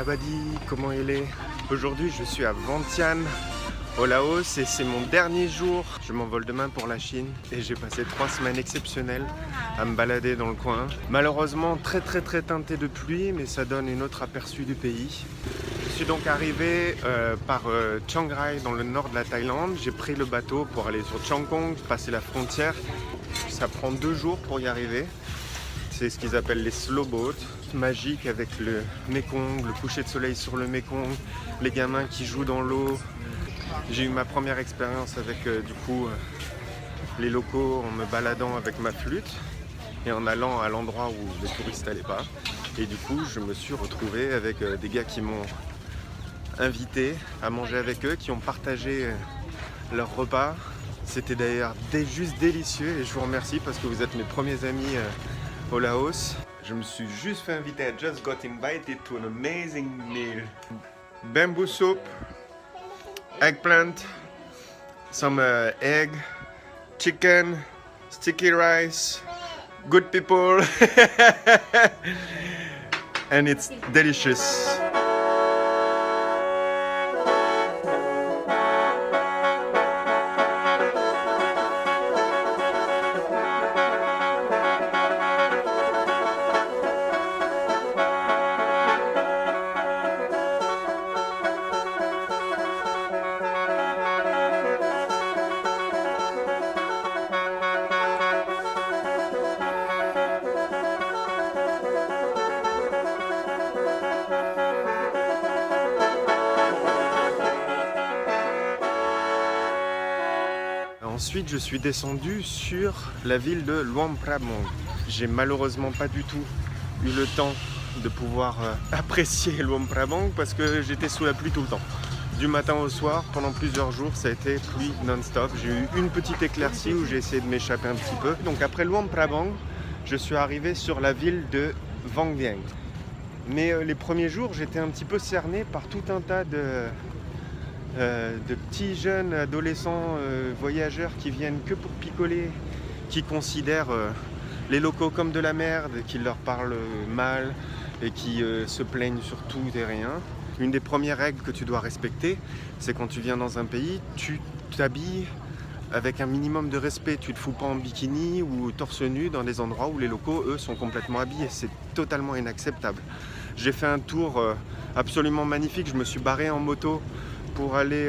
Sabadi, comment il est? Aujourd'hui, je suis à Vientiane, au Laos, et c'est mon dernier jour. Je m'envole demain pour la Chine et j'ai passé 3 semaines exceptionnelles à me balader dans le coin. Malheureusement, très teinté de pluie, mais ça donne une autre aperçu du pays. Je suis donc arrivé par Chiang Rai, dans le nord de la Thaïlande. J'ai pris le bateau pour aller sur Chiang Khong, passer la frontière. Ça prend 2 jours pour y arriver. C'est ce qu'ils appellent les slow boats, magique avec le Mekong, le coucher de soleil sur le Mekong, les gamins qui jouent dans l'eau. J'ai eu ma première expérience avec les locaux en me baladant avec ma flûte et en allant à l'endroit où les touristes n'allaient pas. Et du coup, je me suis retrouvé avec des gars qui m'ont invité à manger avec eux, qui ont partagé leur repas. C'était d'ailleurs juste délicieux et je vous remercie parce que vous êtes mes premiers amis au Laos. Je me suis juste fait inviter. I just got invited to an amazing meal. Bamboo soup, eggplant, some egg, chicken, sticky rice, good people, and it's delicious. Ensuite, je suis descendu sur la ville de Luang Prabang. J'ai malheureusement pas du tout eu le temps de pouvoir apprécier Luang Prabang parce que j'étais sous la pluie tout le temps. Du matin au soir, pendant plusieurs jours, ça a été pluie non-stop. J'ai eu une petite éclaircie où j'ai essayé de m'échapper un petit peu. Donc après Luang Prabang, je suis arrivé sur la ville de Vang Vieng. Mais les premiers jours, j'étais un petit peu cerné par tout un tas de petits jeunes adolescents voyageurs qui viennent que pour picoler, qui considèrent les locaux comme de la merde, qui leur parlent mal et qui se plaignent sur tout et rien. Une des premières règles que tu dois respecter, c'est quand tu viens dans un pays, tu t'habilles avec un minimum de respect. Tu ne te fous pas en bikini ou torse nu dans des endroits où les locaux, eux, sont complètement habillés. C'est totalement inacceptable. J'ai fait un tour absolument magnifique. Je me suis barré en moto pour aller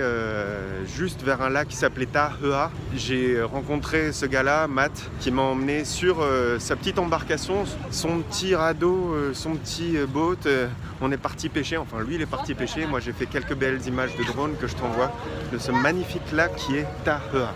juste vers un lac qui s'appelait Ta Hea. J'ai rencontré ce gars-là, Matt, qui m'a emmené sur sa petite embarcation, son petit radeau, son petit boat. On est parti pêcher, enfin lui il est parti pêcher. Moi j'ai fait quelques belles images de drone que je t'envoie de ce magnifique lac qui est Ta Hea.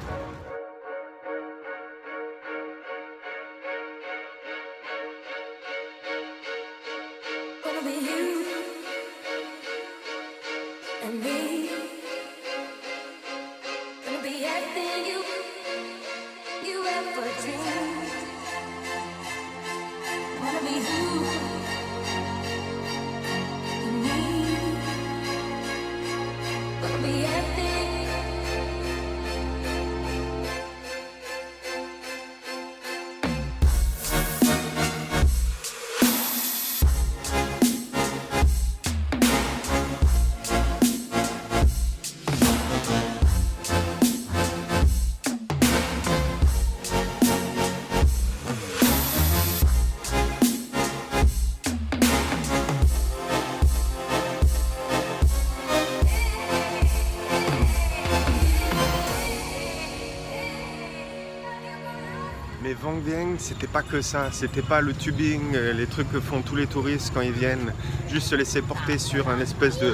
Mais Vang Vieng, c'était pas que ça, c'était pas le tubing, les trucs que font tous les touristes quand ils viennent, juste se laisser porter sur un espèce de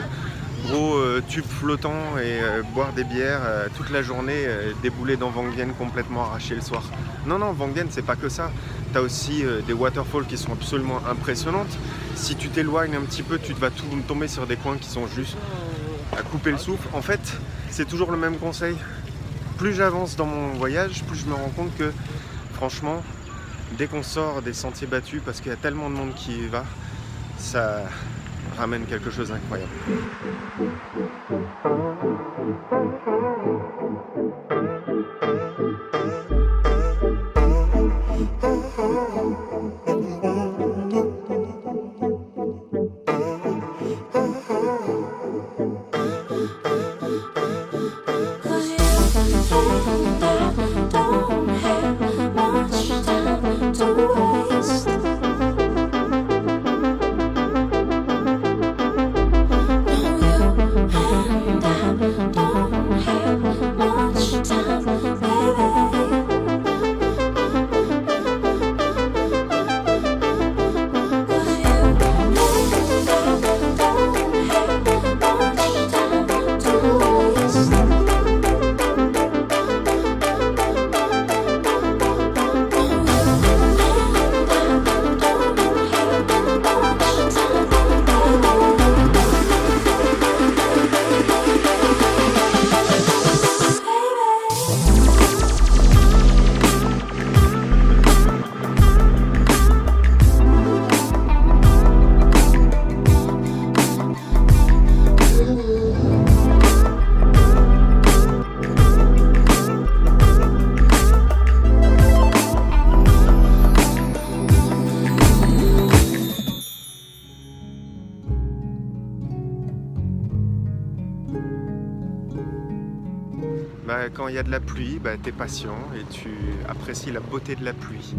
gros tube flottant et boire des bières toute la journée, débouler dans Vang Vieng complètement arraché le soir. Non, Vang Vieng, c'est pas que ça. T'as aussi des waterfalls qui sont absolument impressionnantes. Si tu t'éloignes un petit peu, tu vas tomber sur des coins qui sont juste à couper le souffle. En fait, c'est toujours le même conseil. Plus j'avance dans mon voyage, plus je me rends compte que franchement, dès qu'on sort des sentiers battus, parce qu'il y a tellement de monde qui y va, ça ramène quelque chose d'incroyable. quand il y a de la pluie, t'es patient et tu apprécies la beauté de la pluie.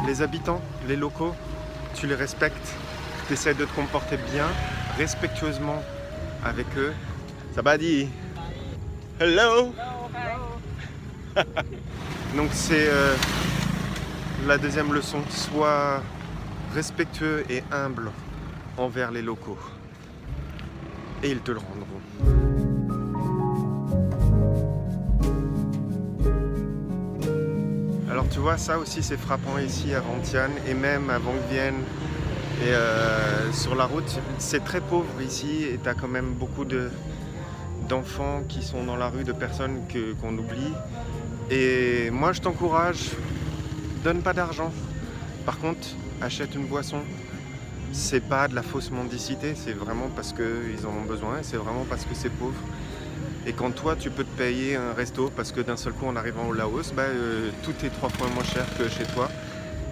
Les habitants, les locaux, tu les respectes, tu essaies de te comporter bien, respectueusement avec eux. Sabadi. Hello. Donc c'est la deuxième leçon, sois respectueux et humble envers les locaux. Et ils te le rendront. Alors tu vois, ça aussi c'est frappant ici à Vientiane et même à Vienne et sur la route. C'est très pauvre ici et tu as quand même beaucoup d'enfants qui sont dans la rue, de personnes qu'on oublie. Et moi je t'encourage, donne pas d'argent. Par contre, achète une boisson. C'est pas de la fausse mendicité, c'est vraiment parce qu'ils en ont besoin et c'est vraiment parce que c'est pauvre. Et quand toi tu peux te payer un resto parce que d'un seul coup en arrivant au Laos, tout est 3 fois moins cher que chez toi,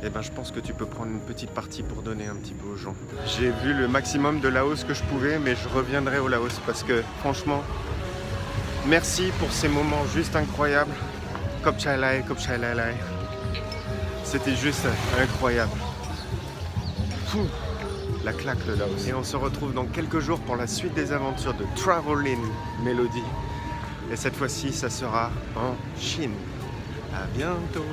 et je pense que tu peux prendre une petite partie pour donner un petit peu aux gens. J'ai vu le maximum de Laos que je pouvais, mais je reviendrai au Laos parce que franchement, merci pour ces moments juste incroyables. Kop Chai Lai, Kop Chai Lai Lai. C'était juste incroyable. Fou. La claque le Laos. Et on se retrouve dans quelques jours pour la suite des aventures de Traveling Melody. Et cette fois-ci, ça sera en Chine. À bientôt.